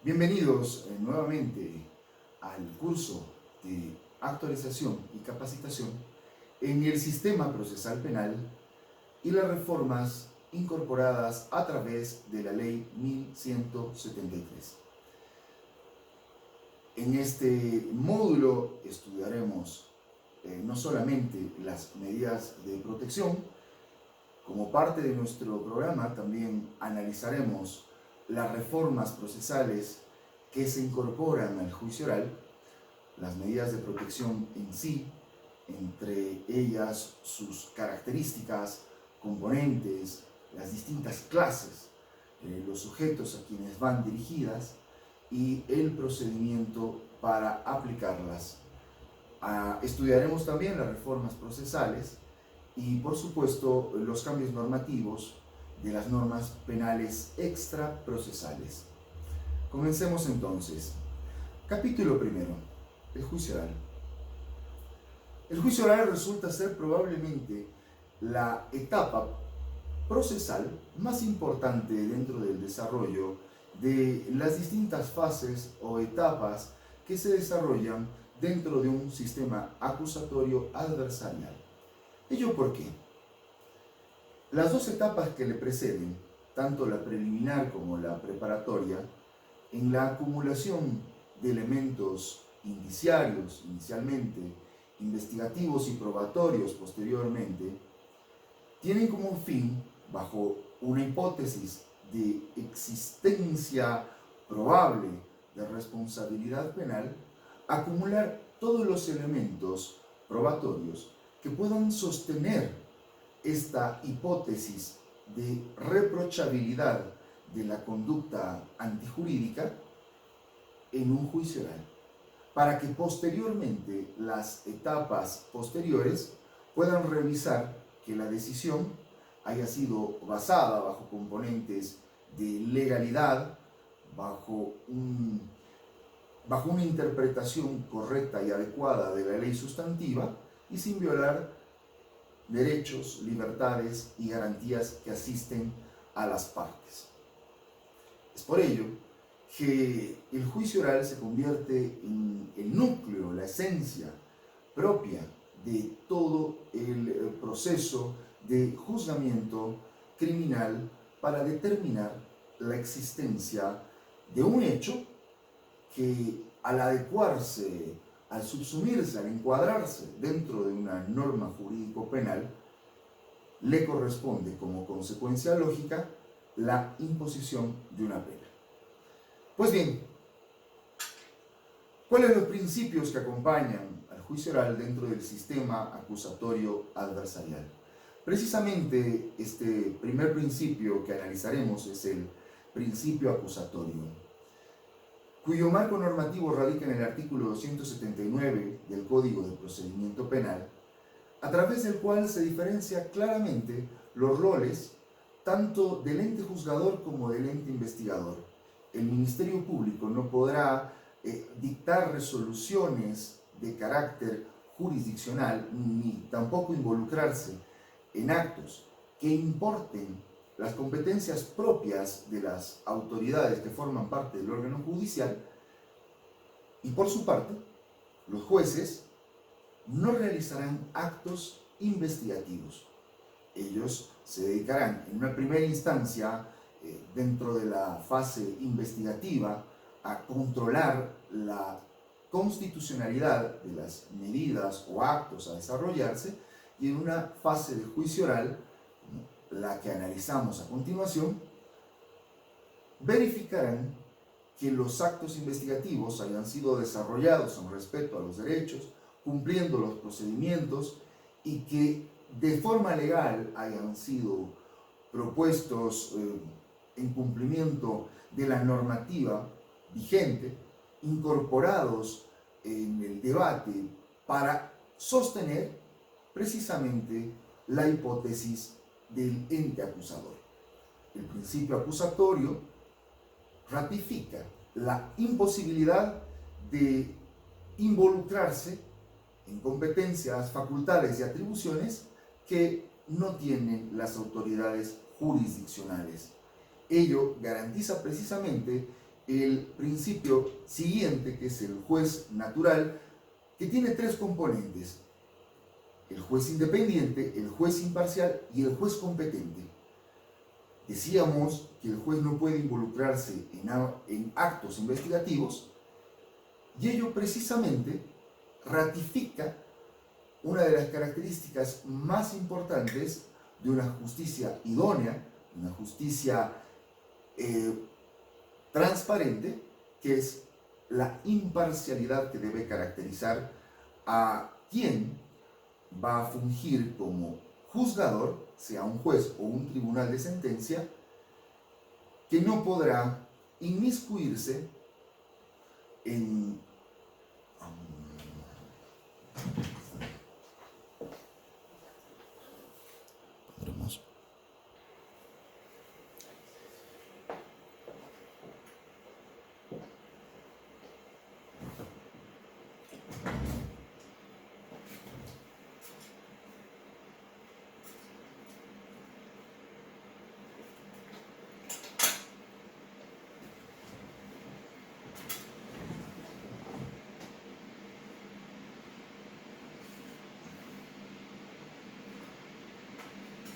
Bienvenidos nuevamente al curso de actualización y capacitación en el sistema procesal penal y las reformas incorporadas a través de la Ley 1173. En este módulo estudiaremos no solamente las medidas de protección. Como parte de nuestro programa también analizaremos las reformas procesales que se incorporan al juicio oral, las medidas de protección en sí, entre ellas sus características, componentes, las distintas clases, los sujetos a quienes van dirigidas y el procedimiento para aplicarlas. Estudiaremos también las reformas procesales y, por supuesto, los cambios normativos de las normas penales extraprocesales. Comencemos entonces. Capítulo primero. El juicio oral. El juicio oral resulta ser probablemente la etapa procesal más importante dentro del desarrollo de las distintas fases o etapas que se desarrollan dentro de un sistema acusatorio adversarial. ¿Ello por qué? Las dos etapas que le preceden, tanto la preliminar como la preparatoria, en la acumulación de elementos indiciarios inicialmente, investigativos y probatorios posteriormente, tienen como fin, bajo una hipótesis de existencia probable de responsabilidad penal, acumular todos los elementos probatorios que puedan sostener esta hipótesis de reprochabilidad de la conducta antijurídica en un juicio oral, para que posteriormente las etapas posteriores puedan revisar que la decisión haya sido basada bajo componentes de legalidad, bajo una interpretación correcta y adecuada de la ley sustantiva y sin violar derechos, libertades y garantías que asisten a las partes. Es por ello que el juicio oral se convierte en el núcleo, la esencia propia de todo el proceso de juzgamiento criminal para determinar la existencia de un hecho que, al adecuarse, al subsumirse, al encuadrarse dentro de una norma jurídico-penal, le corresponde como consecuencia lógica la imposición de una pena. Pues bien, ¿cuáles son los principios que acompañan al juicio oral dentro del sistema acusatorio adversarial? Precisamente este primer principio que analizaremos es el principio acusatorio, cuyo marco normativo radica en el artículo 279 del Código de Procedimiento Penal, a través del cual se diferencia claramente los roles tanto del ente juzgador como del ente investigador. El Ministerio Público no podrá dictar resoluciones de carácter jurisdiccional ni tampoco involucrarse en actos que importen las competencias propias de las autoridades que forman parte del órgano judicial, y por su parte, los jueces no realizarán actos investigativos. Ellos se dedicarán en una primera instancia, dentro de la fase investigativa, a controlar la constitucionalidad de las medidas o actos a desarrollarse, y en una fase de juicio oral, la que analizamos a continuación, verificarán que los actos investigativos hayan sido desarrollados con respeto a los derechos, cumpliendo los procedimientos, y que de forma legal hayan sido propuestos en cumplimiento de la normativa vigente, incorporados en el debate para sostener precisamente la hipótesis del ente acusador. El principio acusatorio ratifica la imposibilidad de involucrarse en competencias, facultades y atribuciones que no tienen las autoridades jurisdiccionales. Ello garantiza precisamente el principio siguiente, que es el juez natural, que tiene tres componentes: el juez independiente, el juez imparcial y el juez competente. Decíamos que el juez no puede involucrarse en actos investigativos, y ello precisamente ratifica una de las características más importantes de una justicia idónea, una justicia transparente, que es la imparcialidad que debe caracterizar a quien va a fungir como juzgador, sea un juez o un tribunal de sentencia, que no podrá inmiscuirse en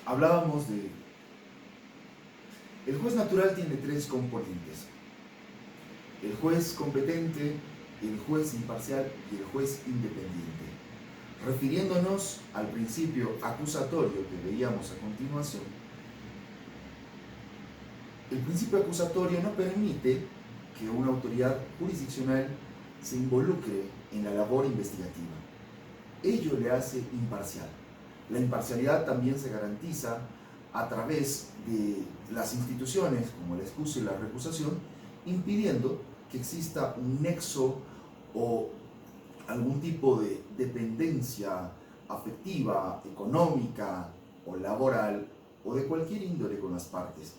hablábamos de... El juez natural tiene tres componentes: el juez competente, el juez imparcial y el juez independiente. Refiriéndonos al principio acusatorio que veíamos a continuación, el principio acusatorio no permite que una autoridad jurisdiccional se involucre en la labor investigativa. Ello le hace imparcial. La imparcialidad también se garantiza a través de las instituciones como la excusa y la recusación, impidiendo que exista un nexo o algún tipo de dependencia afectiva, económica o laboral o de cualquier índole con las partes.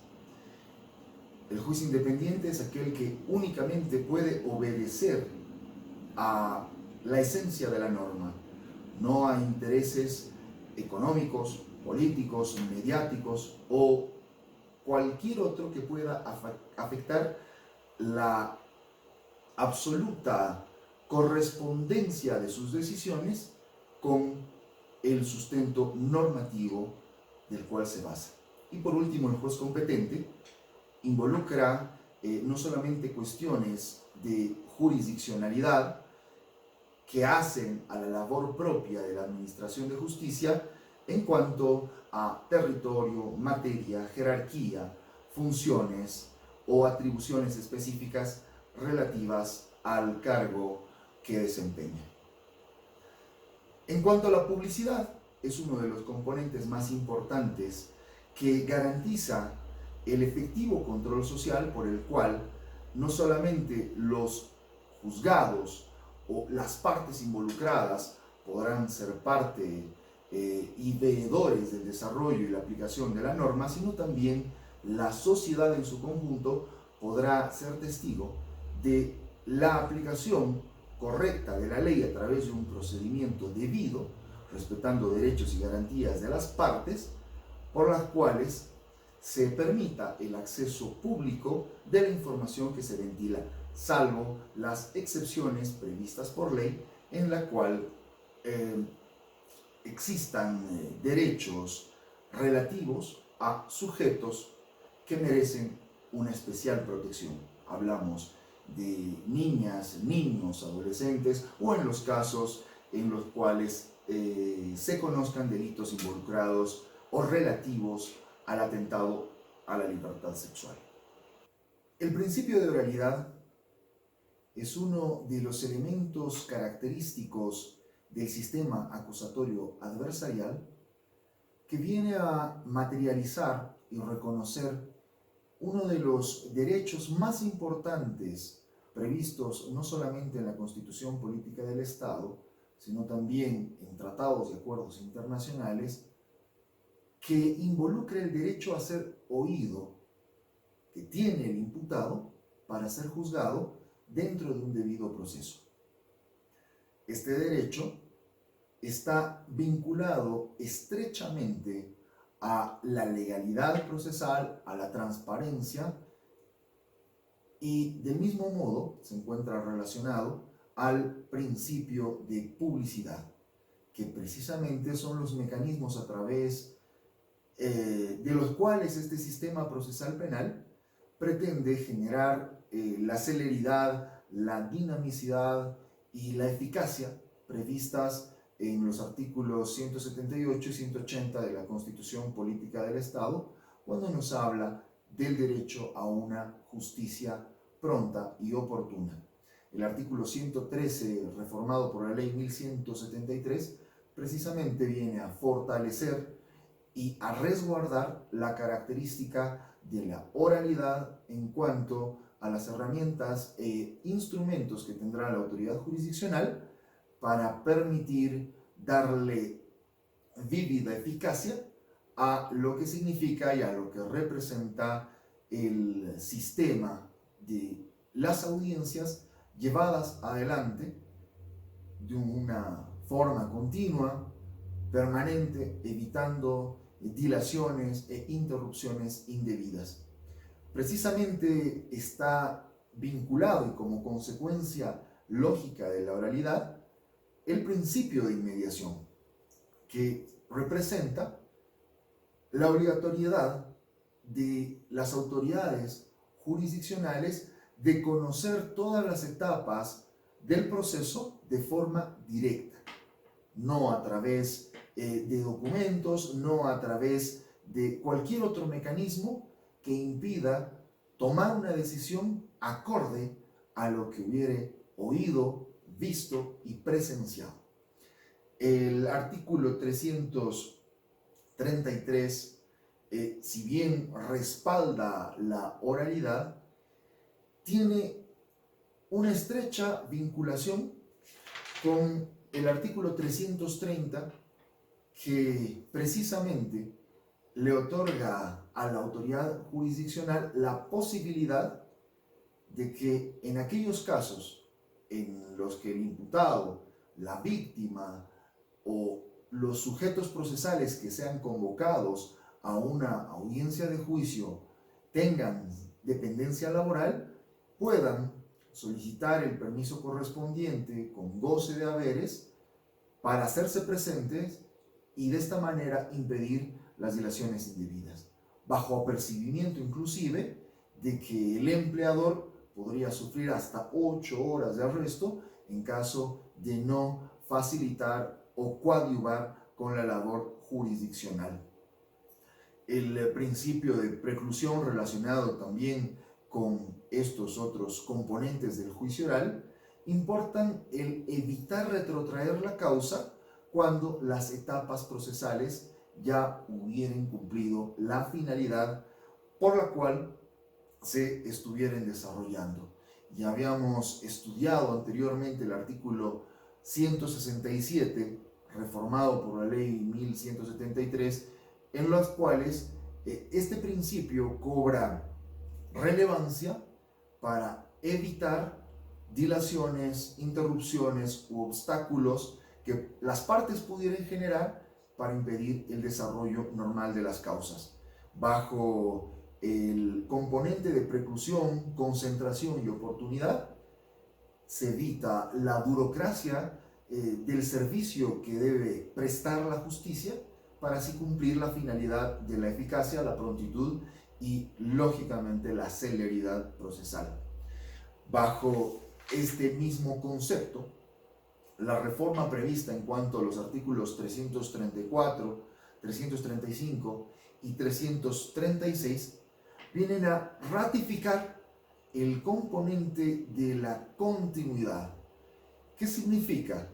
El juez independiente es aquel que únicamente puede obedecer a la esencia de la norma, no a intereses económicos, políticos, mediáticos o cualquier otro que pueda afectar la absoluta correspondencia de sus decisiones con el sustento normativo del cual se basa. Y por último, el juez competente involucra no solamente cuestiones de jurisdiccionalidad que hacen a la labor propia de la administración de justicia en cuanto a territorio, materia, jerarquía, funciones o atribuciones específicas relativas al cargo que desempeña. En cuanto a la publicidad, es uno de los componentes más importantes que garantiza el efectivo control social, por el cual no solamente los juzgados o las partes involucradas podrán ser parte y veedores del desarrollo y la aplicación de la norma, sino también la sociedad en su conjunto podrá ser testigo de la aplicación correcta de la ley a través de un procedimiento debido, respetando derechos y garantías de las partes, por las cuales se permita el acceso público de la información que se ventila, salvo las excepciones previstas por ley, en la cual existan derechos relativos a sujetos que merecen una especial protección. Hablamos de niñas, niños, adolescentes o en los casos en los cuales se conozcan delitos involucrados o relativos al atentado a la libertad sexual. El principio de oralidad es uno de los elementos característicos del sistema acusatorio adversarial que viene a materializar y reconocer uno de los derechos más importantes previstos no solamente en la Constitución Política del Estado, sino también en tratados y acuerdos internacionales, que involucra el derecho a ser oído que tiene el imputado para ser juzgado dentro de un debido proceso. Este derecho está vinculado estrechamente a la legalidad procesal, a la transparencia y del mismo modo se encuentra relacionado al principio de publicidad, que precisamente son los mecanismos a través de los cuales este sistema procesal penal pretende generar la celeridad, la dinamicidad y la eficacia previstas en los artículos 178 y 180 de la Constitución Política del Estado, cuando nos habla del derecho a una justicia pronta y oportuna. El artículo 113, reformado por la ley 1173, precisamente viene a fortalecer y a resguardar la característica de la oralidad en cuanto a las herramientas e instrumentos que tendrá la autoridad jurisdiccional para permitir darle vívida eficacia a lo que significa y a lo que representa el sistema de las audiencias llevadas adelante de una forma continua, permanente, evitando dilaciones e interrupciones indebidas. Precisamente está vinculado y como consecuencia lógica de la oralidad el principio de inmediación, que representa la obligatoriedad de las autoridades jurisdiccionales de conocer todas las etapas del proceso de forma directa, no a través de documentos, no a través de cualquier otro mecanismo que impida tomar una decisión acorde a lo que hubiere oído, visto y presenciado. El artículo 333, si bien respalda la oralidad, tiene una estrecha vinculación con el artículo 330, que precisamente le otorga a la autoridad jurisdiccional la posibilidad de que en aquellos casos en los que el imputado, la víctima o los sujetos procesales que sean convocados a una audiencia de juicio tengan dependencia laboral, puedan solicitar el permiso correspondiente con goce de haberes para hacerse presentes y de esta manera impedir las dilaciones indebidas, bajo apercibimiento inclusive de que el empleador podría sufrir hasta 8 horas de arresto en caso de no facilitar o coadyuvar con la labor jurisdiccional. El principio de preclusión relacionado también con estos otros componentes del juicio oral importan el evitar retrotraer la causa cuando las etapas procesales ya hubieran cumplido la finalidad por la cual se estuvieran desarrollando. Ya habíamos estudiado anteriormente el artículo 167, reformado por la ley 1173, en los cuales este principio cobra relevancia para evitar dilaciones, interrupciones u obstáculos que las partes pudieran generar para impedir el desarrollo normal de las causas. Bajo el componente de preclusión, concentración y oportunidad, se evita la burocracia del servicio que debe prestar la justicia para así cumplir la finalidad de la eficacia, la prontitud y, lógicamente, la celeridad procesal. Bajo este mismo concepto, la reforma prevista en cuanto a los artículos 334, 335 y 336 vienen a ratificar el componente de la continuidad. ¿Qué significa?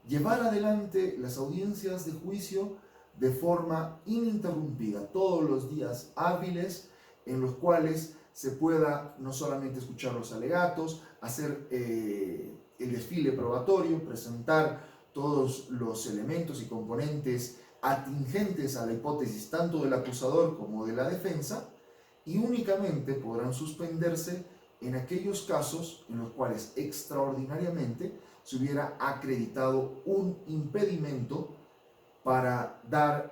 Llevar adelante las audiencias de juicio de forma ininterrumpida, todos los días hábiles en los cuales se pueda no solamente escuchar los alegatos, hacer el desfile probatorio, presentar todos los elementos y componentes atingentes a la hipótesis tanto del acusador como de la defensa, y únicamente podrán suspenderse en aquellos casos en los cuales extraordinariamente se hubiera acreditado un impedimento para dar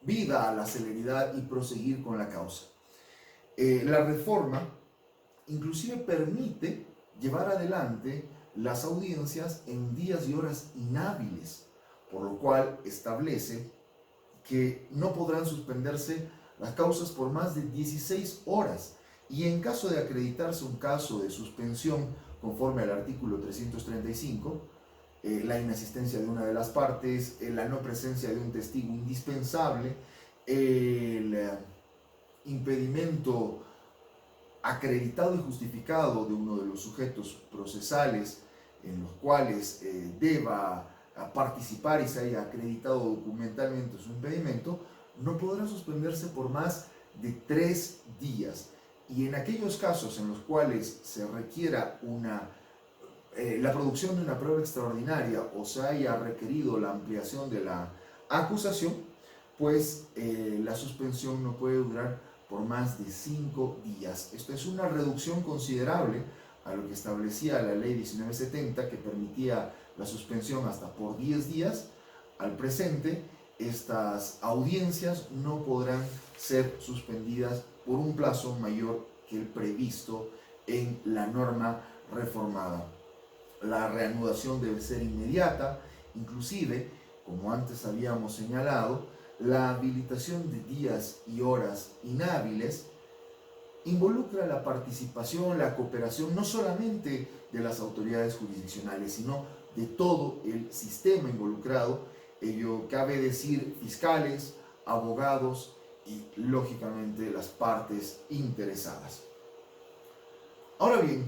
vida a la celeridad y proseguir con la causa. La reforma inclusive permite llevar adelante las audiencias en días y horas inhábiles, por lo cual establece que no podrán suspenderse las causas por más de 16 horas y en caso de acreditarse un caso de suspensión conforme al artículo 335, la inasistencia de una de las partes, la no presencia de un testigo indispensable, el impedimento acreditado y justificado de uno de los sujetos procesales en los cuales deba participar y se haya acreditado documentalmente su impedimento, no podrá suspenderse por más de 3 días. Y en aquellos casos en los cuales se requiera la producción de una prueba extraordinaria o se haya requerido la ampliación de la acusación, pues la suspensión no puede durar por más de 5 días. Esto es una reducción considerable a lo que establecía la ley 1970, que permitía la suspensión hasta por 10 días. Al presente, estas audiencias no podrán ser suspendidas por un plazo mayor que el previsto en la norma reformada. La reanudación debe ser inmediata, inclusive, como antes habíamos señalado, la habilitación de días y horas inhábiles involucra la participación, la cooperación no solamente de las autoridades jurisdiccionales, sino de todo el sistema involucrado. Ello cabe decir fiscales, abogados y, lógicamente, las partes interesadas. Ahora bien,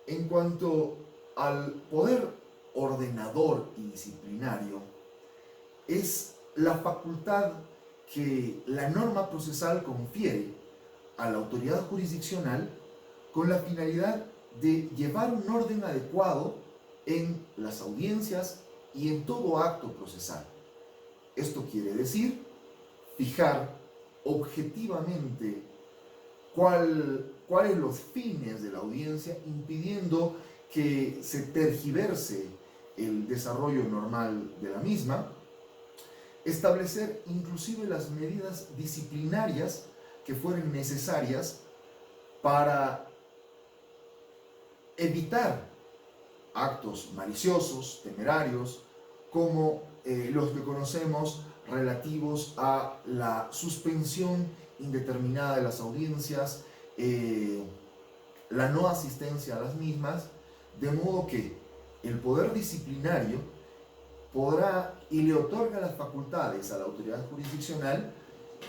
en cuanto al poder ordenador y disciplinario, es la facultad que la norma procesal confiere a la autoridad jurisdiccional con la finalidad de llevar un orden adecuado en las audiencias y en todo acto procesal. Esto quiere decir fijar objetivamente cuáles los fines de la audiencia, impidiendo que se tergiverse el desarrollo normal de la misma, establecer inclusive las medidas disciplinarias que fueren necesarias para evitar actos maliciosos, temerarios, como los que conocemos relativos a la suspensión indeterminada de las audiencias, la no asistencia a las mismas, de modo que el poder disciplinario podrá y le otorga las facultades a la autoridad jurisdiccional,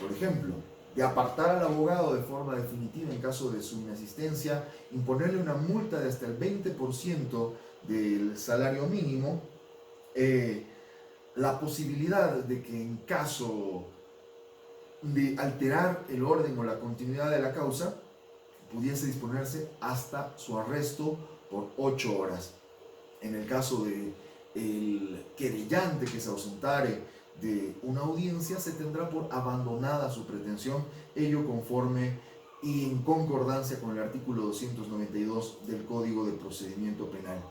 por ejemplo, de apartar al abogado de forma definitiva en caso de su inasistencia, imponerle una multa de hasta el 20% del salario mínimo, la posibilidad de que en caso de alterar el orden o la continuidad de la causa, pudiese disponerse hasta su arresto por 8 horas. En el caso de el querellante que se ausentare de una audiencia, se tendrá por abandonada su pretensión, ello conforme y en concordancia con el artículo 292 del Código de Procedimiento Penal.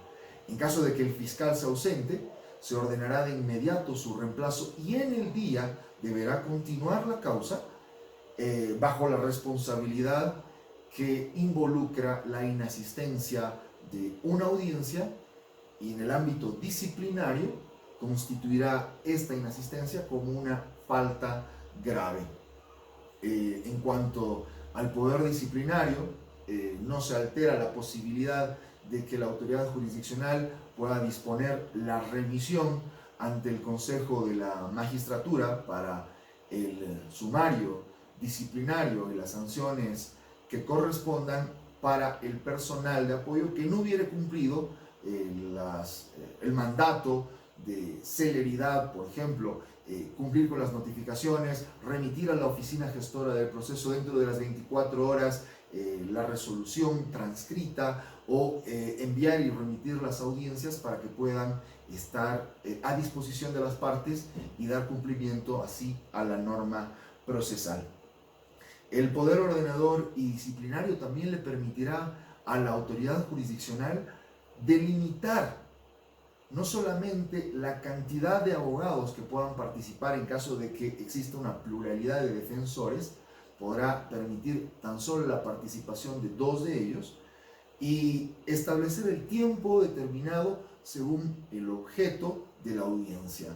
En caso de que el fiscal se ausente, se ordenará de inmediato su reemplazo y en el día deberá continuar la causa bajo la responsabilidad que involucra la inasistencia de una audiencia, y en el ámbito disciplinario constituirá esta inasistencia como una falta grave. En cuanto al poder disciplinario, no se altera la posibilidad de que la autoridad jurisdiccional pueda disponer la remisión ante el Consejo de la Magistratura para el sumario disciplinario y las sanciones que correspondan para el personal de apoyo que no hubiere cumplido el mandato de celeridad, por ejemplo, cumplir con las notificaciones, remitir a la oficina gestora del proceso dentro de las 24 horas la resolución transcrita o enviar y remitir las audiencias para que puedan estar a disposición de las partes y dar cumplimiento así a la norma procesal. El poder ordenador y disciplinario también le permitirá a la autoridad jurisdiccional delimitar no solamente la cantidad de abogados que puedan participar en caso de que exista una pluralidad de defensores, podrá permitir tan solo la participación de 2 de ellos y establecer el tiempo determinado según el objeto de la audiencia.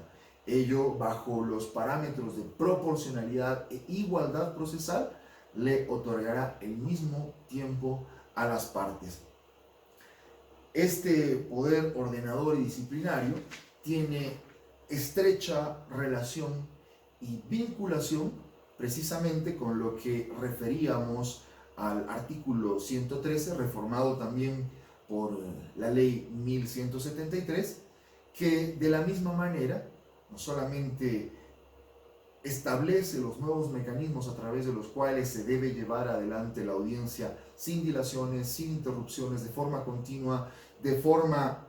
Ello bajo los parámetros de proporcionalidad e igualdad procesal le otorgará el mismo tiempo a las partes. Este poder ordenador y disciplinario tiene estrecha relación y vinculación precisamente con lo que referíamos al artículo 113, reformado también por la ley 1173, que de la misma manera no solamente establece los nuevos mecanismos a través de los cuales se debe llevar adelante la audiencia sin dilaciones, sin interrupciones, de forma continua, de forma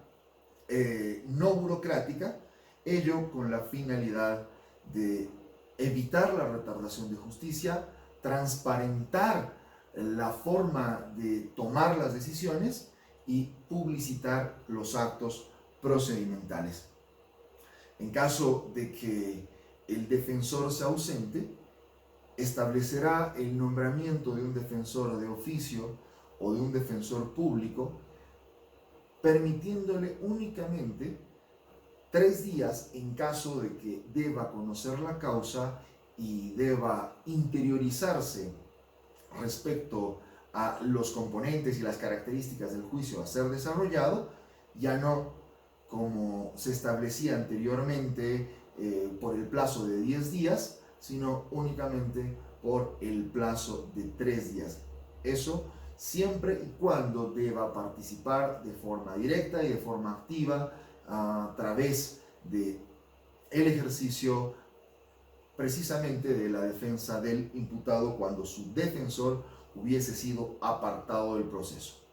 no burocrática, ello con la finalidad de evitar la retardación de justicia, transparentar la forma de tomar las decisiones y publicitar los actos procedimentales. En caso de que el defensor sea ausente, establecerá el nombramiento de un defensor de oficio o de un defensor público, permitiéndole únicamente 3 días en caso de que deba conocer la causa y deba interiorizarse respecto a los componentes y las características del juicio a ser desarrollado, ya no como se establecía anteriormente por el plazo de 10 días, sino únicamente por el plazo de 3 días. Eso siempre y cuando deba participar de forma directa y de forma activa a través de el ejercicio precisamente de la defensa del imputado cuando su defensor hubiese sido apartado del proceso.